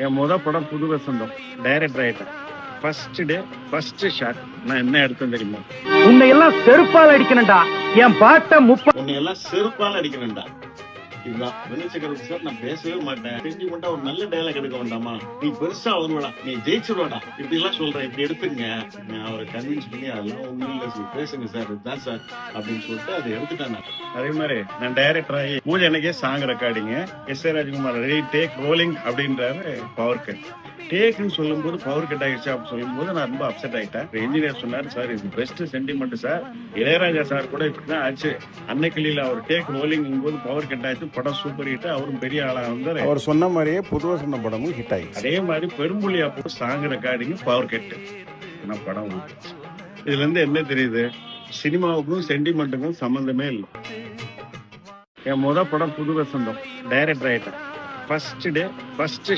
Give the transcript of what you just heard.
என் படம் புது வசந்தம். டைரக்டர் ஆயிட்டேன். ஃபர்ஸ்ட் டே ஃபர்ஸ்ட் ஷாட் நான் என்ன எடுத்தேன் தெரியுமா? உன்னை எல்லாம் செருப்பால் அடிக்கணும்டா. என் பாட்ட உன்னை எல்லாம் செருப்பால் அடிக்கணும்டா. இதுதான் வினயசக்கரவர்த்தி சார். நான் பேசவே மாட்டேன். சென்டிமெண்டா ஒரு நல்ல டயலாக் எடுக்க வேண்டாமா? நீ பெருசா வருவடா, நீ ஜெயிச்சுடுவாடா, இப்படி எல்லாம் சொல்றேன், இப்படி எடுத்துங்க. நான் அவரை கன்வின்ஸ் பண்ணி அதெல்லாம் ஒண்ணும் இல்ல சார், பேசுங்க சார், இதுதான் சார் அப்படின்னு சொல்லிட்டு அதை எடுத்துட்டேன். அதே மாதிரி நான் டைரக்டர் ஆகி பூஜை அன்னைக்கே சாங் ரெக்கார்டிங்க. S A Rajkumar ready take rolling அப்படின்றாரு. பவர் கட் டேக்குன்னு சொல்லும் போது பவர் கட் ஆயிடுச்சு அப்படின்னு சொல்லும் போது நான் ரொம்ப அப்செட் ஆயிட்டேன். இன்ஜினியர் சொன்னாரு, சார் இது best sentiment sir, Ilaiyaraaja sir கூட இப்படிதான் ஆச்சு. அன்னைக்கிளியில அவர் டேக் ரோலிங் போது பவர் கட் ஆயிடுச்சு, படம் சூப்பர் ஹிட், அவரும் பெரிய ஆளா வந்தாரு. அவர் சொன்ன மாதிரியே புது வசந்த படமும் ஹிட் ஆயிடுச்சு. அதே மாதிரி பெரும்புலியா போட்டு சாங் ரெக்கார்டிங் பவர் கட் படம் ஊட்டுச்சு. இதுல இருந்து என்ன தெரியுது? சினிமாவுக்கும் சென்டிமெண்ட்டுக்கும் சம்பந்தமே இல்லை. என் படம் புது வசந்தம். டைரக்டர் ஆயிட்டேன். First day first